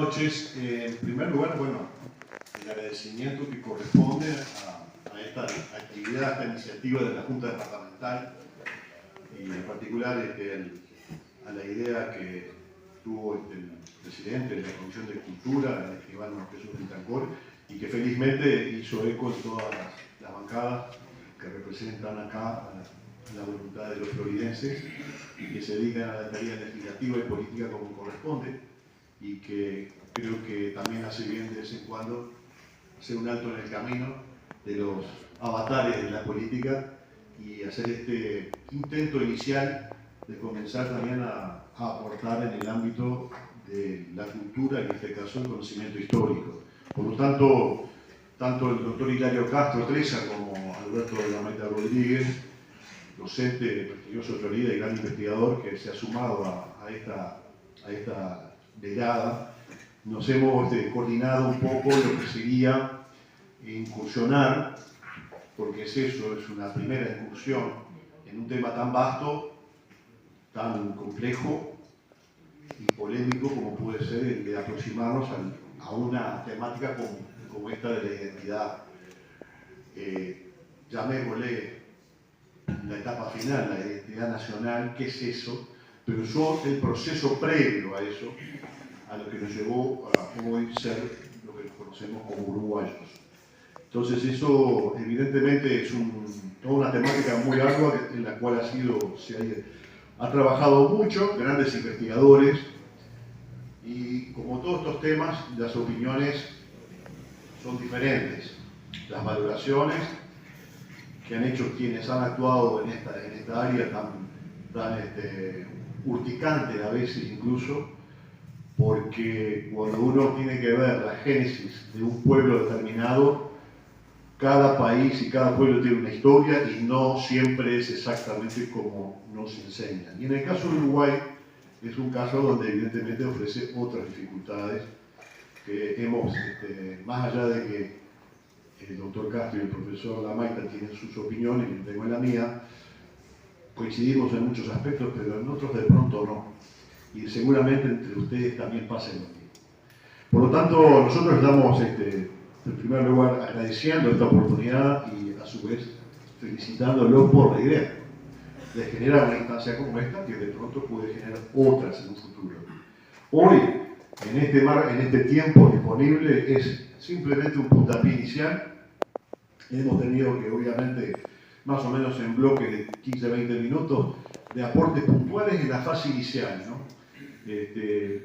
noches. En primer lugar, bueno, el agradecimiento que corresponde a esta actividad, a esta iniciativa de la Junta Departamental y en particular a la idea que tuvo el presidente de la Comisión de Cultura, Iván Jesús Bentancor, y que felizmente hizo eco en todas las bancadas que representan acá la voluntad de los floridenses y que se dedican a la tarea legislativa y política como corresponde, y que creo que también hace bien de vez en cuando hacer un alto en el camino de los avatares de la política y hacer este intento inicial de comenzar también a aportar en el ámbito de la cultura, en este caso el conocimiento histórico. Por lo tanto, tanto el doctor Hilario Castro Treza como Alberto de la Maita Rodríguez, docente de prestigioso Florida y gran investigador que se ha sumado a esta velada, nos hemos coordinado un poco lo que sería incursionar, porque es eso, es una primera incursión en un tema tan vasto, tan complejo y polémico como puede ser el de aproximarnos a una temática como esta de la identidad. Llamémosle la etapa final, la identidad nacional, ¿qué es eso? Pero el proceso previo a eso, a lo que nos llevó a hoy ser lo que conocemos como uruguayos. Entonces eso evidentemente es toda una temática muy ardua en la cual ha trabajado mucho, grandes investigadores, y como todos estos temas, las opiniones son diferentes. Las valoraciones que han hecho quienes han actuado en esta área tan urticante a veces incluso, porque cuando uno tiene que ver la génesis de un pueblo determinado, cada país y cada pueblo tiene una historia y no siempre es exactamente como nos enseñan. Y en el caso de Uruguay es un caso donde evidentemente ofrece otras dificultades que hemos, más allá de que el doctor Castro y el profesor Lamaita tienen sus opiniones y yo tengo la mía, coincidimos en muchos aspectos, pero en otros de pronto no. Y seguramente entre ustedes también pasa lo mismo. Por lo tanto, nosotros estamos, en primer lugar, agradeciendo esta oportunidad y a su vez felicitándolos por la idea de generar una instancia como esta que de pronto puede generar otras en un futuro. Hoy, en este tiempo disponible, es simplemente un puntapié inicial. Hemos tenido que, obviamente, más o menos en bloques de 15-20 minutos, de aportes puntuales en la fase inicial, ¿no?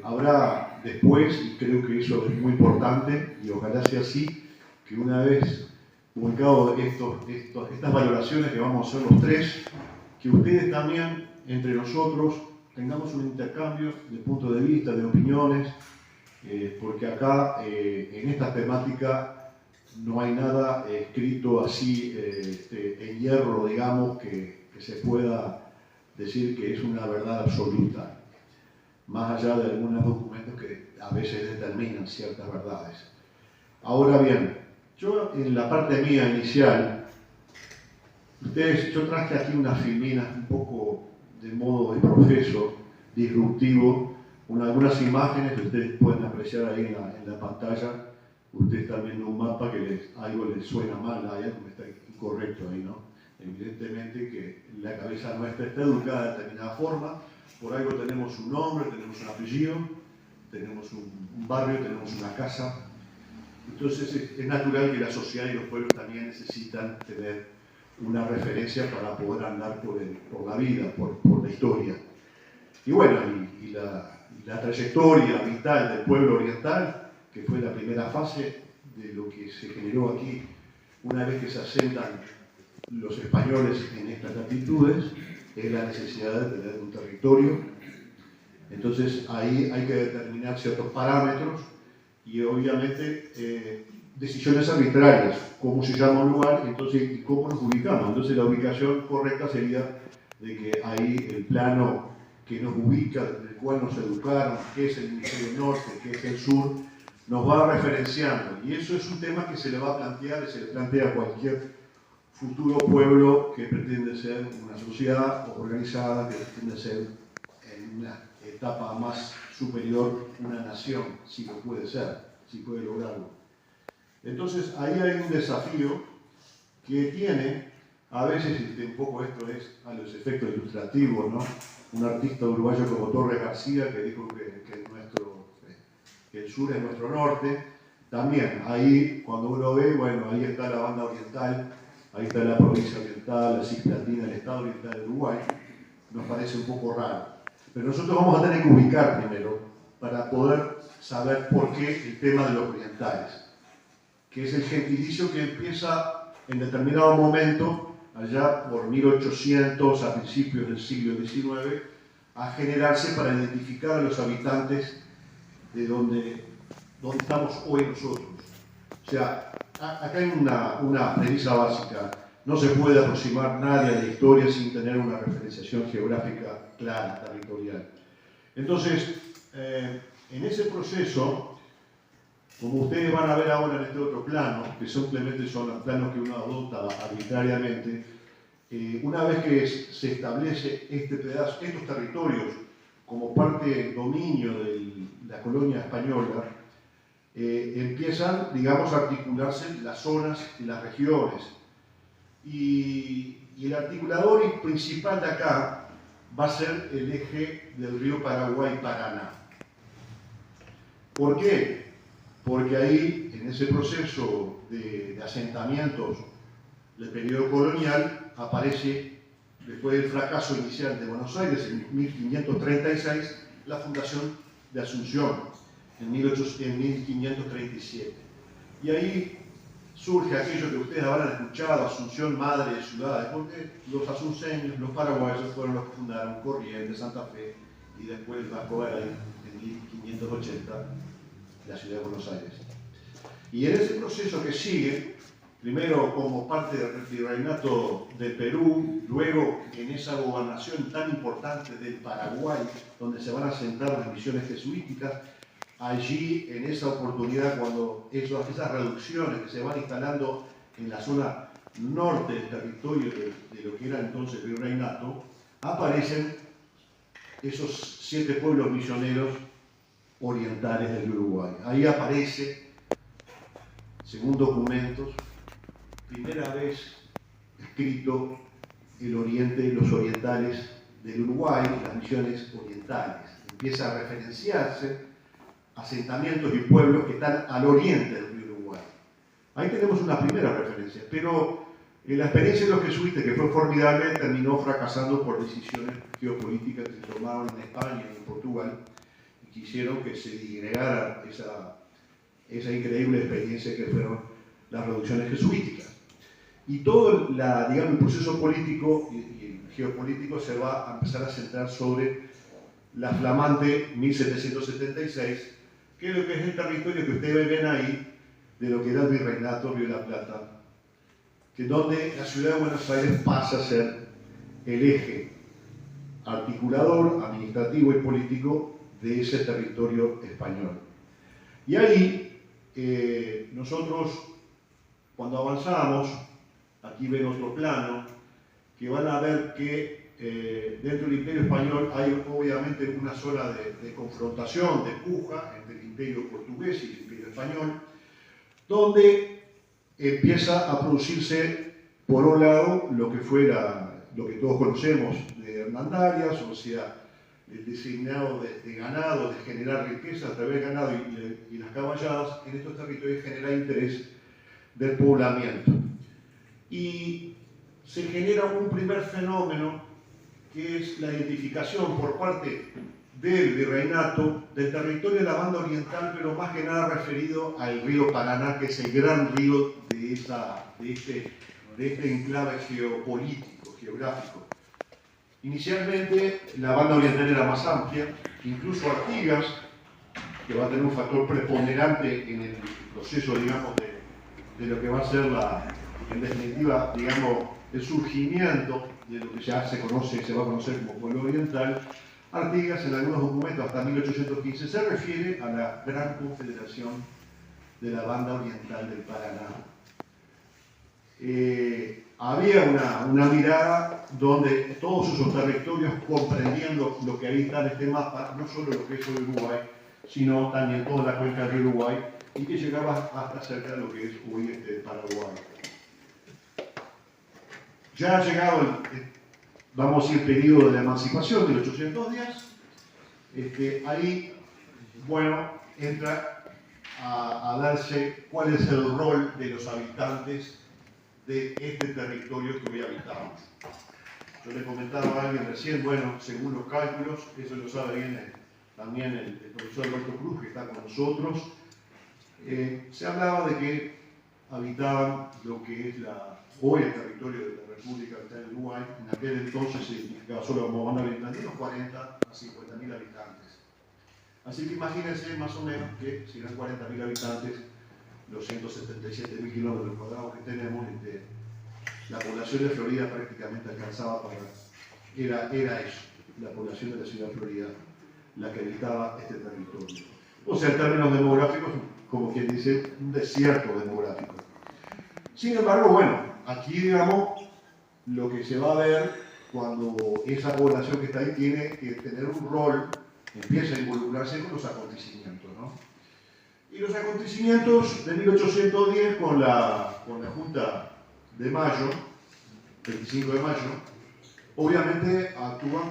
Habrá después, y creo que eso es muy importante, y ojalá sea así, que una vez publicado estas valoraciones que vamos a hacer los tres, que ustedes también, entre nosotros, tengamos un intercambio de puntos de vista, de opiniones, porque acá, en esta temática, no hay nada escrito así en hierro, digamos, que se pueda decir que es una verdad absoluta, más allá de algunos documentos que a veces determinan ciertas verdades. Ahora bien, yo en la parte mía inicial, yo traje aquí unas filminas un poco de modo de profeso, disruptivo, algunas imágenes que ustedes pueden apreciar ahí en la pantalla. Ustedes están viendo un mapa que algo les suena mal, hay algo que está incorrecto ahí, ¿no? Evidentemente que la cabeza nuestra está educada de determinada forma, por algo tenemos un nombre, tenemos un apellido, tenemos un barrio, tenemos una casa. Entonces es natural que la sociedad y los pueblos también necesitan tener una referencia para poder andar por la vida, por la historia. Y bueno, y la trayectoria vital del pueblo oriental, que fue la primera fase de lo que se generó aquí una vez que se asentan los españoles en estas latitudes, es la necesidad de tener un territorio. Entonces ahí hay que determinar ciertos parámetros y obviamente decisiones arbitrarias, cómo se llama un lugar y cómo nos ubicamos. Entonces la ubicación correcta sería de que ahí el plano que nos ubica, desde el cual nos educaron, que es el hemisferio norte, que es el sur, nos va referenciando. Y eso es un tema que se le va a plantear y se le plantea a cualquier futuro pueblo que pretende ser una sociedad organizada, que pretende ser en una etapa más superior una nación, si lo puede ser, si puede lograrlo. Entonces, ahí hay un desafío que tiene, a veces, un poco esto es a los efectos ilustrativos, ¿no? Un artista uruguayo como Torres García que dijo que el sur es nuestro norte. También, ahí, cuando uno ve, bueno, ahí está la banda oriental, ahí está la provincia oriental, la Cisplatina, el estado oriental de Uruguay. Nos parece un poco raro. Pero nosotros vamos a tener que ubicar primero para poder saber por qué el tema de los orientales, que es el gentilicio que empieza en determinado momento, allá por 1800, a principios del siglo XIX, a generarse para identificar a los habitantes de donde estamos hoy nosotros. O sea, acá hay una premisa básica. No se puede aproximar nadie a la historia sin tener una referenciación geográfica clara, territorial. Entonces, en ese proceso, como ustedes van a ver ahora en este otro plano, que simplemente son los planos que uno adopta arbitrariamente, una vez que se establece este pedazo, estos territorios como parte del dominio de la colonia española, empiezan, digamos, a articularse las zonas y las regiones. Y el articulador principal de acá va a ser el eje del río Paraguay-Paraná. ¿Por qué? Porque ahí, en ese proceso de asentamientos del periodo colonial, aparece, después del fracaso inicial de Buenos Aires en 1536, la fundación de Asunción en 1537. Y ahí surge aquello que ustedes habrán escuchado, Asunción, madre de ciudades, porque los asunceños, los paraguayos, fueron los que fundaron Corrientes, Santa Fe y después Vasco da Gama en 1580, la ciudad de Buenos Aires. Y en ese proceso que sigue, primero como parte del virreinato de Perú, luego en esa gobernación tan importante del Paraguay, donde se van a asentar las misiones jesuíticas, allí, en esa oportunidad, cuando esas reducciones que se van instalando en la zona norte del territorio de lo que era entonces el virreinato, aparecen esos 7 pueblos misioneros orientales del Uruguay. Ahí aparece, según documentos, primera vez escrito el oriente, los orientales del Uruguay, las misiones orientales. Empieza a referenciarse asentamientos y pueblos que están al oriente del río Uruguay. Ahí tenemos una primera referencia, pero la experiencia de los jesuitas, que fue formidable, terminó fracasando por decisiones geopolíticas que se tomaron en España y en Portugal y que hicieron que se disgregara esa increíble experiencia que fueron las reducciones jesuíticas. Y todo el proceso político y geopolítico se va a empezar a centrar sobre la flamante 1776, que es lo que es el territorio que ustedes ven ahí, de lo que era el virreinato Río de la Plata, que donde la ciudad de Buenos Aires pasa a ser el eje articulador, administrativo y político de ese territorio español. Y ahí, nosotros, cuando avanzamos, aquí ven otro plano, que van a ver que dentro del Imperio Español hay obviamente una zona de confrontación, de puja entre el Imperio Portugués y el Imperio Español, donde empieza a producirse, por un lado, lo que fue lo que todos conocemos de Hernandarias, o sea, el designado de ganado, de generar riqueza a través del ganado y las caballadas, en estos territorios genera interés del poblamiento. Y se genera un primer fenómeno que es la identificación por parte del virreinato del territorio de la banda oriental, pero más que nada referido al río Paraná, que es el gran río de este enclave geopolítico, geográfico. Inicialmente la banda oriental era más amplia, incluso Artigas, que va a tener un factor preponderante en el proceso, digamos, de lo que va a ser en definitiva, digamos, el surgimiento de lo que ya se va a conocer como pueblo oriental. Artigas, en algunos documentos hasta 1815, se refiere a la Gran Confederación de la Banda Oriental del Paraná. había una mirada donde todos esos territorios comprendían lo que ahí está en este mapa, no solo lo que es hoy Uruguay, sino también toda la cuenca del río Uruguay, y que llegaba hasta cerca de lo que es hoy Paraguay. Ya ha llegado vamos a decir, el periodo de la emancipación de los 800 días, ahí, bueno, entra a darse cuál es el rol de los habitantes de este territorio que hoy habitamos. Yo le comentaba a alguien recién, bueno, según los cálculos, eso lo sabe bien también el profesor Alberto Cruz, que está con nosotros, se hablaba de que habitaban lo que es hoy el territorio de la República del Uruguay. En aquel entonces se identificaba solo como banda habitante, unos 40 a 50.000 habitantes. Así que imagínense más o menos que si eran 40.000 habitantes, los 177.000 kilómetros cuadrados que tenemos, la población de Florida prácticamente alcanzaba era eso, la población de la ciudad de Florida, la que habitaba este territorio. O sea, en términos demográficos, como quien dice, un desierto demográfico. Sin embargo, bueno, aquí digamos, lo que se va a ver cuando esa población que está ahí tiene que tener un rol, empieza a involucrarse con los acontecimientos, ¿no? Y los acontecimientos de 1810 con la Junta de Mayo, 25 de mayo, obviamente actúan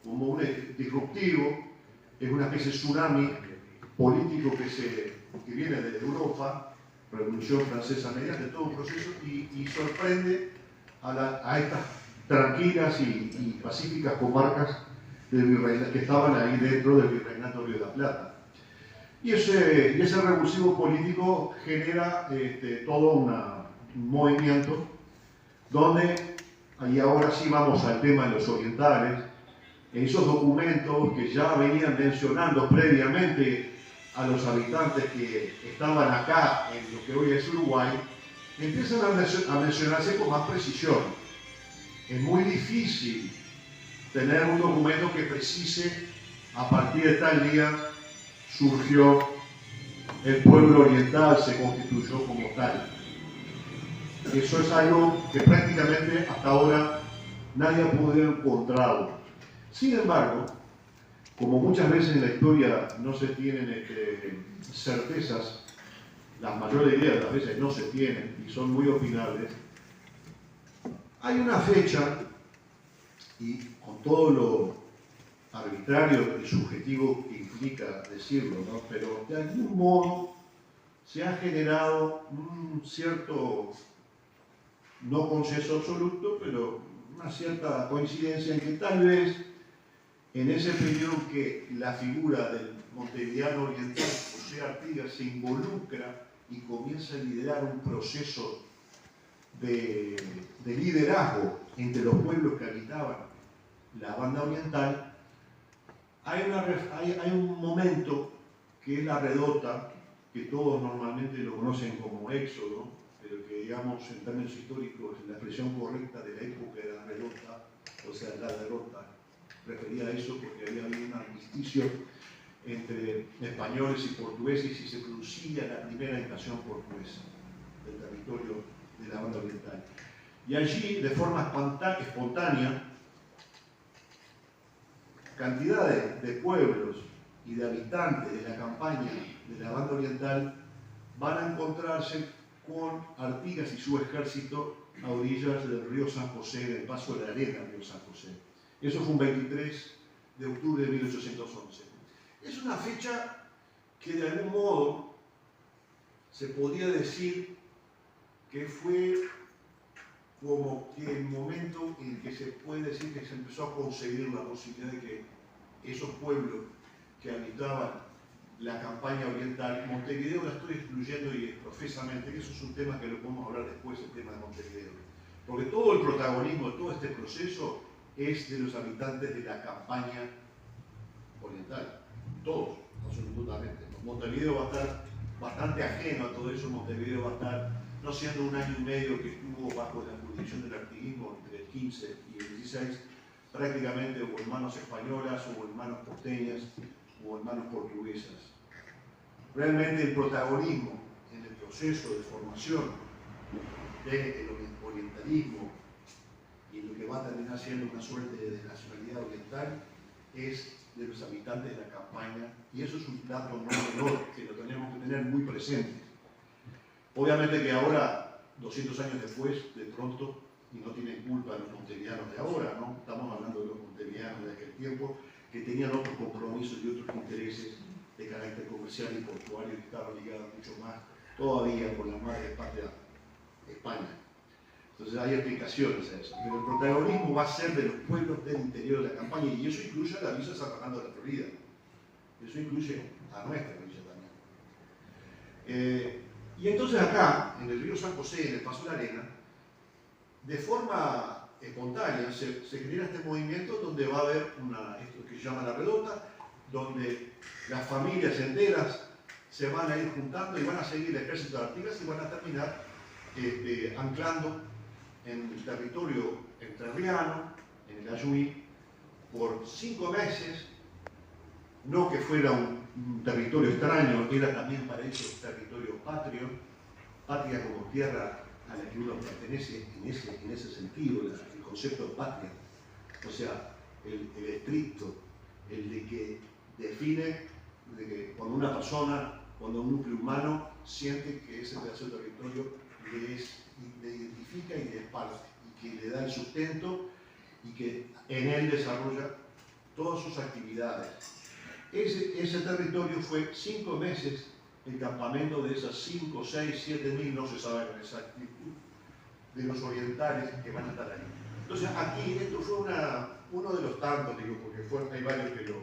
como un disruptivo, es una especie de tsunami político que viene de Europa, Revolución Francesa, mediante todo un proceso, y sorprende a estas tranquilas y pacíficas comarcas que estaban ahí dentro del Virreinato Río de la Plata. Y ese revulsivo político genera todo un movimiento donde, y ahora sí vamos al tema de los orientales, esos documentos que ya venían mencionando previamente a los habitantes que estaban acá en lo que hoy es Uruguay, empiezan a mencionarse con más precisión. Es muy difícil tener un documento que precise a partir de tal día surgió el pueblo oriental, se constituyó como tal. Eso es algo que prácticamente hasta ahora nadie ha podido encontrarlo. Sin embargo, como muchas veces en la historia no se tienen certezas, la mayoría de las veces no se tienen y son muy opinables, hay una fecha, y con todo lo arbitrario y subjetivo que implica decirlo, ¿no? Pero de algún modo se ha generado un cierto, no consenso absoluto, pero una cierta coincidencia en que tal vez en ese periodo que la figura del montevideano oriental, José Artigas, se involucra y comienza a liderar un proceso de liderazgo entre los pueblos que habitaban la banda oriental, hay un momento que es la redota, que todos normalmente lo conocen como Éxodo, pero que digamos en términos históricos la expresión correcta de la época de la redota, o sea, la derrota, refería a eso porque había habido un armisticio entre españoles y portugueses y se producía la primera invasión portuguesa del territorio de la banda oriental. Y allí, de forma espontánea, cantidad de pueblos y de habitantes de la campaña de la banda oriental van a encontrarse con Artigas y su ejército a orillas del río San José, del paso de la arena del río San José. Eso fue un 23 de octubre de 1811. Es una fecha que de algún modo se podría decir que fue como que el momento en que se puede decir que se empezó a conseguir la posibilidad de que esos pueblos que habitaban la campaña oriental, Montevideo la estoy excluyendo y profesamente, que eso es un tema que lo podemos hablar después, el tema de Montevideo, porque todo el protagonismo de todo este proceso es de los habitantes de la campaña oriental, todos, absolutamente. Montevideo va a estar bastante ajeno a todo eso, Montevideo va a estar, no siendo un año y medio que estuvo bajo la jurisdicción del artiguismo entre el 15 y el 16, prácticamente hubo en manos españolas, hubo en manos porteñas, hubo en manos portuguesas. Realmente el protagonismo en el proceso de formación del orientalismo y lo que va a terminar siendo una suerte de nacionalidad oriental es de los habitantes de la campaña, y eso es un dato no menor que lo tenemos que tener muy presente. Obviamente que ahora, 200 años después, de pronto, y no tienen culpa los montevideanos de ahora, ¿no? Estamos hablando de los montevideanos de aquel tiempo, que tenían otros compromisos y otros intereses de carácter comercial y portuario que estaban ligados mucho más todavía con la madre patria España. Entonces hay explicaciones a eso. Pero el protagonismo va a ser de los pueblos del interior de la campaña, y eso incluye a la Villa San Fernando de la Florida. Eso incluye a nuestra villa también. Y entonces acá, en el río San José, en el Paso de la Arena, de forma espontánea se genera este movimiento donde va a haber esto que se llama la redota, donde las familias enteras se van a ir juntando y van a seguir el ejército de Artigas y van a terminar anclando en el territorio entrerriano, en el Ayuí, por 5 meses. No que fuera un territorio extraño, era también para ellos territorio patrio, patria como tierra a la que uno pertenece en ese sentido, el concepto de patria. O sea, el estricto, el de que define de que cuando una persona, cuando un núcleo humano siente que ese pedazo de territorio le identifica y le es parte, y que le da el sustento y que en él desarrolla todas sus actividades. Ese territorio fue 5 meses el campamento de esas 5, 6, 7 mil, no se sabe con exactitud, de los orientales que van a estar ahí. Entonces aquí esto fue uno de los tantos, digo, porque hay varios que lo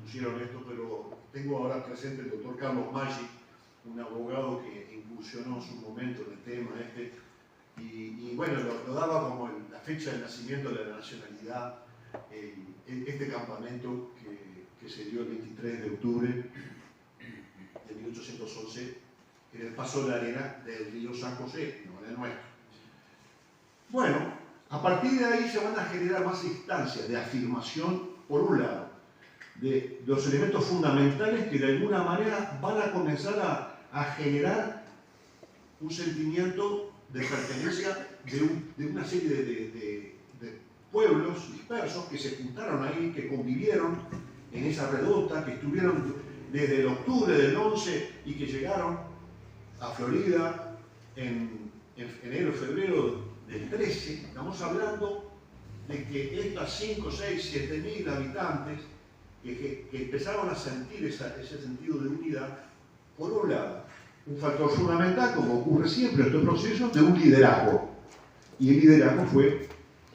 pusieron esto, pero tengo ahora presente el doctor Carlos Maggi, un abogado que incursionó en su momento en el tema y bueno, lo daba como la fecha de nacimiento de la nacionalidad, este campamento que se dio el 23 de octubre de 1811 en el Paso de la Arena del río San José, no en el nuestro. Bueno, a partir de ahí se van a generar más instancias de afirmación, por un lado, de los elementos fundamentales que de alguna manera van a comenzar a generar un sentimiento de pertenencia de una serie de pueblos dispersos que se juntaron ahí, que convivieron en esa redota, que estuvieron desde el octubre del 11 y que llegaron a Florida en enero, febrero del 13. Estamos hablando de que estas 5, 6, 7 mil habitantes que empezaron a sentir ese sentido de unidad, por un lado, un factor fundamental, como ocurre siempre en estos procesos, de un liderazgo. Y el liderazgo fue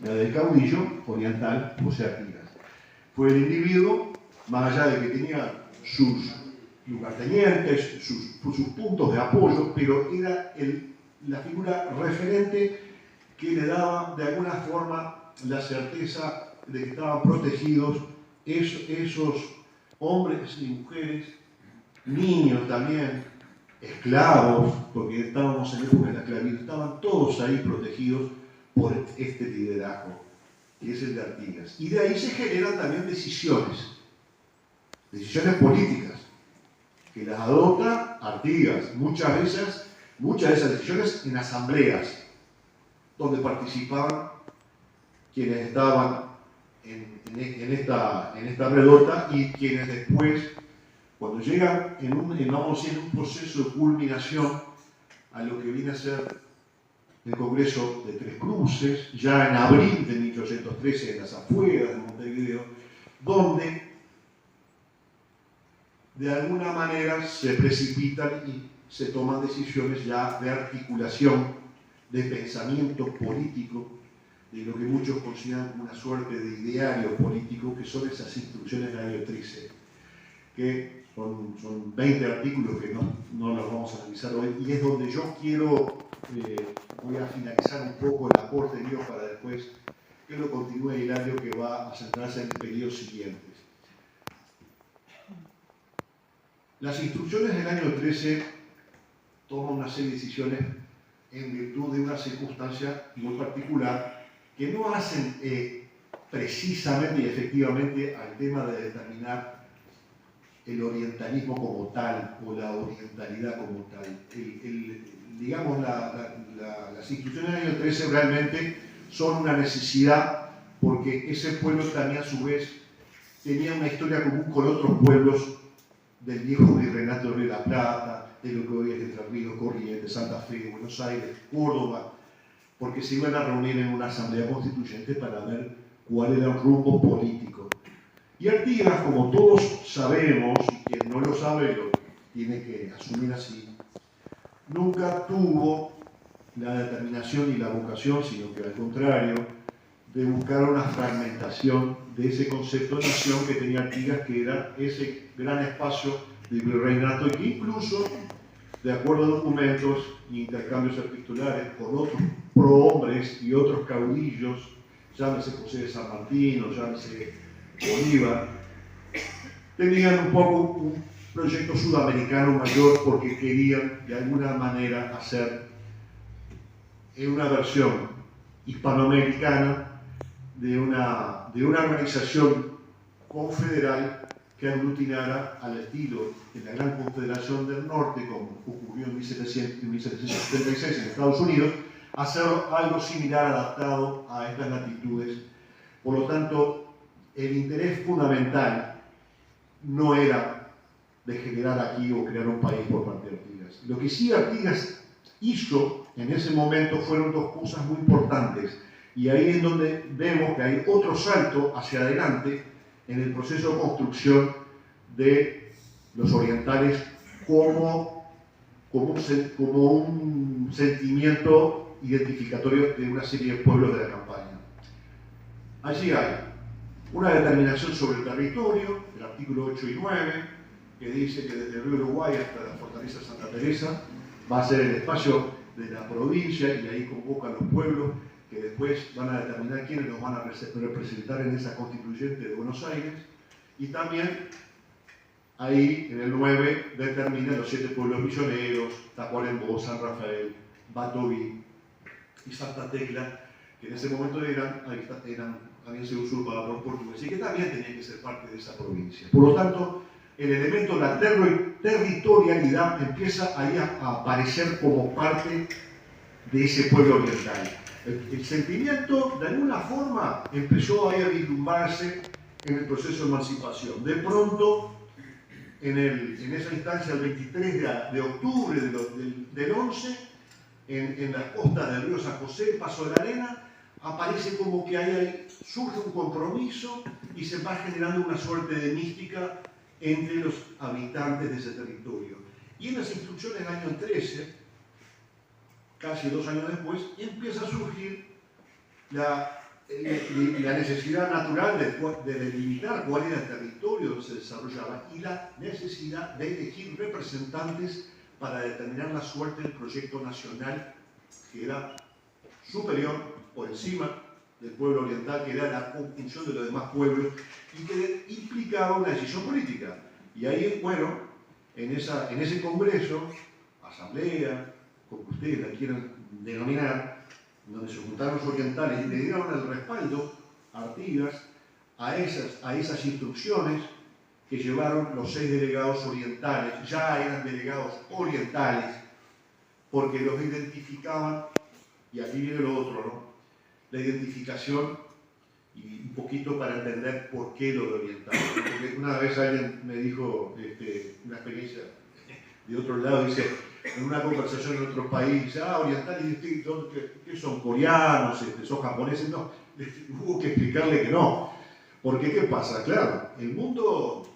la del caudillo oriental José Artigas. Fue el individuo, más allá de que tenía sus lugartenientes, sus puntos de apoyo, pero era la figura referente que le daba de alguna forma la certeza de que estaban protegidos esos hombres y mujeres, niños también, esclavos, porque estábamos en época de la esclavitud, estaban todos ahí protegidos por este liderazgo, que es el de Artigas. Y de ahí se generan también decisiones políticas, que las adopta Artigas, muchas de esas decisiones en asambleas, donde participaban quienes estaban en esta redota y quienes después, cuando llegan en un proceso de culminación a lo que viene a ser el Congreso de Tres Cruces, ya en abril de 1813 en las afueras de Montevideo, donde de alguna manera se precipitan y se toman decisiones ya de articulación, de pensamiento político, de lo que muchos consideran una suerte de ideario político, que son esas instrucciones del año 13, que son 20 artículos que no los vamos a analizar hoy, y es donde yo voy a finalizar un poco el aporte mío para después que lo continúe Hilario, que va a centrarse en el periodo siguiente. Las instrucciones del año 13 toman una serie de decisiones en virtud de una circunstancia muy particular que no hacen precisamente y efectivamente al tema de determinar el orientalismo como tal o la orientalidad orientalidad como tal. Digamos, las instituciones del año 13 realmente son una necesidad porque ese pueblo también a su vez tenía una historia común con otros pueblos del viejo virreinato de Río de la Plata, de lo que hoy es Entre Ríos, Corrientes, Santa Fe, Buenos Aires, Córdoba, porque se iban a reunir en una asamblea constituyente para ver cuál era el rumbo político. Y Artigas, como todos sabemos, y quien no lo sabe lo tiene que asumir así, nunca tuvo la determinación y la vocación, sino que al contrario, de buscar una fragmentación de ese concepto de nación que tenía Artigas, que era ese gran espacio de virreinato y que incluso, de acuerdo a documentos e intercambios epistolares con otros prohombres y otros caudillos, llámese José de San Martín o llámese Bolívar, tenían un poco un proyecto sudamericano mayor porque querían de alguna manera hacer una versión hispanoamericana de una organización confederal que aglutinara al estilo de la Gran Confederación del Norte, como ocurrió en 1776 en Estados Unidos, hacer algo similar adaptado a estas latitudes. Por lo tanto, el interés fundamental no era de generar aquí o crear un país por parte de Artigas. Lo que sí Artigas hizo en ese momento fueron dos cosas muy importantes. Y ahí es donde vemos que hay otro salto hacia adelante en el proceso de construcción de los orientales como un sentimiento identificatorio de una serie de pueblos de la campaña. Allí hay una determinación sobre el territorio, el artículo 8 y 9, que dice que desde el río Uruguay hasta la fortaleza Santa Teresa va a ser el espacio de la provincia y ahí convoca a los pueblos que después van a determinar quiénes los van a representar en esa constituyente de Buenos Aires, y también ahí en el 9 determina los 7 pueblos misioneros, Tacuarembó, San Rafael, Batoví y Santa Tecla, que en ese momento habían sido usurpados por portugueses y que también tenían que ser parte de esa provincia. Por lo tanto, el elemento de la territorialidad empieza ahí a aparecer como parte de ese pueblo oriental. El sentimiento, de alguna forma, empezó ahí a vislumbrarse en el proceso de emancipación. De pronto, en esa instancia, el 23 de octubre del 11, en las costas del río San José, Paso de la Arena, aparece como que ahí surge un compromiso y se va generando una suerte de mística entre los habitantes de ese territorio. Y en las instrucciones del año 13, casi 2 años después, empieza a surgir la necesidad natural de delimitar cuál era el territorio donde se desarrollaba y la necesidad de elegir representantes para determinar la suerte del proyecto nacional que era superior, por encima del pueblo oriental, que era la conjunción de los demás pueblos y que implicaba una decisión política. Y ahí, bueno, en ese congreso, asamblea, como ustedes la quieran denominar, donde se juntaron los orientales y le dieron el respaldo a Artigas a esas instrucciones que llevaron los 6 delegados orientales, ya eran delegados orientales, porque los identificaban, y aquí viene lo otro, ¿no? La identificación, y un poquito para entender por qué lo de oriental. Porque una vez alguien me dijo una experiencia de otro lado, dice, en una conversación en otro país, dice, orientales, ¿qué son? ¿Coreanos? ¿Son japoneses? No, hubo que explicarle que no. Porque, ¿qué pasa? Claro, el mundo,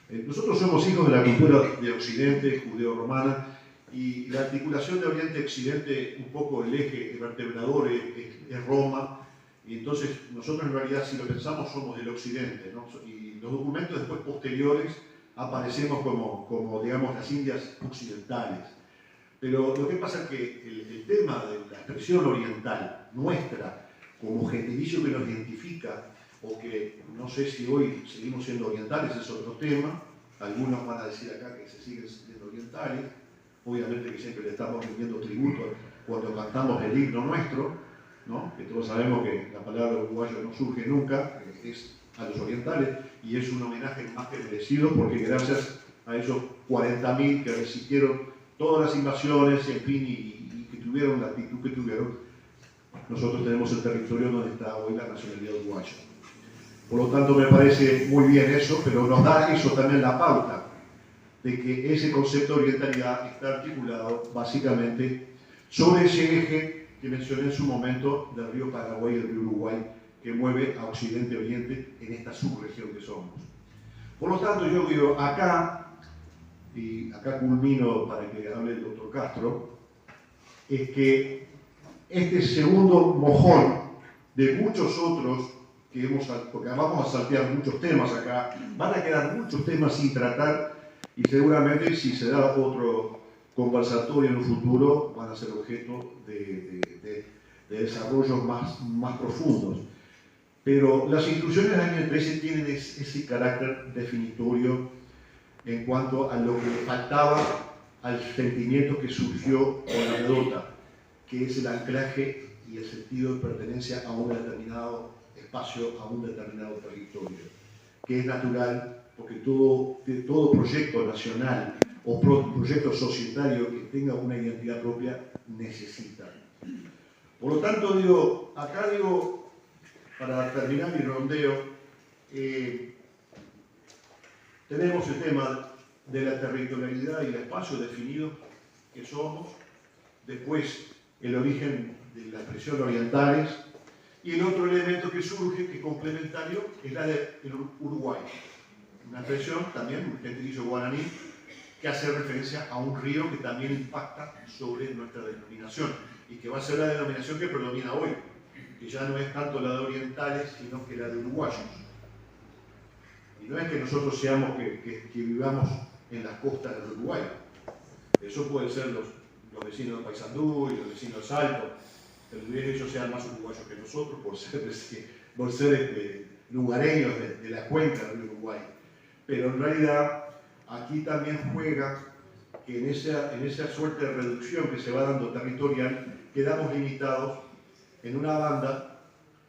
nosotros somos hijos de la cultura de Occidente, judeo-romana, y la articulación de Oriente-Occidente, un poco el eje vertebrador es Roma, y entonces nosotros en realidad, si lo pensamos, somos del Occidente, ¿no? Y los documentos después posteriores aparecemos como digamos, las Indias occidentales. Pero lo que pasa es que el tema de la expresión oriental nuestra, como gentilicio que nos identifica, o que no sé si hoy seguimos siendo orientales, es otro tema. Algunos van a decir acá que se siguen siendo orientales, obviamente que siempre le estamos rindiendo tributo cuando cantamos el himno nuestro, ¿no? Que todos sabemos que la palabra uruguayo no surge nunca, es a los orientales, y es un homenaje más que merecido porque gracias a esos 40.000 que resistieron todas las invasiones, en fin, y que tuvieron la actitud que tuvieron, nosotros tenemos el territorio donde está hoy la nacionalidad uruguaya. Por lo tanto, me parece muy bien eso, pero nos da eso también la pauta de que ese concepto de orientalidad está articulado básicamente sobre ese eje que mencioné en su momento del río Paraguay y del río Uruguay, que mueve a Occidente y Oriente en esta subregión que somos. Por lo tanto, yo digo acá, y acá culmino para que hable el doctor Castro, es que este segundo mojón de muchos otros que porque vamos a saltear muchos temas acá, van a quedar muchos temas sin tratar y seguramente si se da otro conversatorio en un futuro van a ser objeto de desarrollos más profundos. Pero las instituciones del año 13 tienen ese carácter definitorio en cuanto a lo que le faltaba al sentimiento que surgió con la anécdota, que es el anclaje y el sentido de pertenencia a un determinado espacio, a un determinado territorio, que es natural porque todo proyecto nacional o proyecto societario que tenga una identidad propia necesita. Por lo tanto, acá para terminar mi rondeo, tenemos el tema de la territorialidad y el espacio definido que somos, después el origen de la expresión orientales, y el otro elemento que surge, que es complementario, es la del Uruguay. Una expresión también, un gentilicio guaraní, que hace referencia a un río que también impacta sobre nuestra denominación, y que va a ser la denominación que predomina hoy, que ya no es tanto la de orientales, sino que la de uruguayos. Y no es que nosotros seamos que vivamos en las costas del Uruguay. Eso pueden ser los vecinos de Paysandú y los vecinos de Salto. Tal vez ellos sean más uruguayos que nosotros por ser lugareños de la cuenca del Uruguay. Pero en realidad aquí también juega que en esa suerte de reducción que se va dando territorial, quedamos limitados en una banda,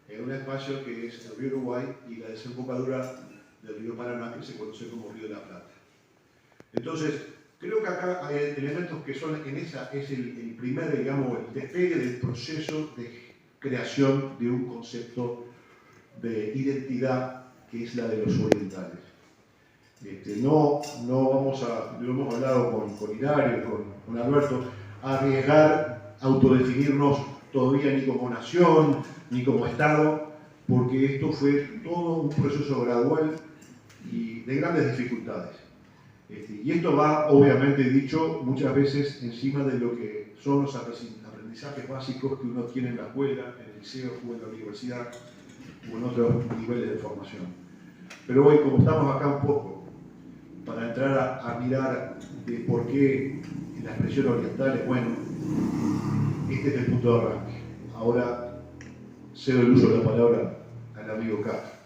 en un espacio que es el río Uruguay y la desembocadura del río Paraná, que se conoce como Río de la Plata. Entonces, creo que acá hay elementos que son es el primer, digamos, el despegue del proceso de creación de un concepto de identidad que es la de los orientales. No vamos lo hemos hablado con Hilario, con Alberto, a arriesgar autodefinirnos todavía ni como nación, ni como Estado, porque esto fue todo un proceso gradual y de grandes dificultades. Y esto va, obviamente, dicho muchas veces encima de lo que son los aprendizajes básicos que uno tiene en la escuela, en el liceo o en la universidad o en otros niveles de formación. Pero hoy, como estamos acá un poco para entrar a mirar de por qué la expresión oriental es bueno, este es el punto de arranque. Ahora cedo el uso de la palabra al amigo Castro.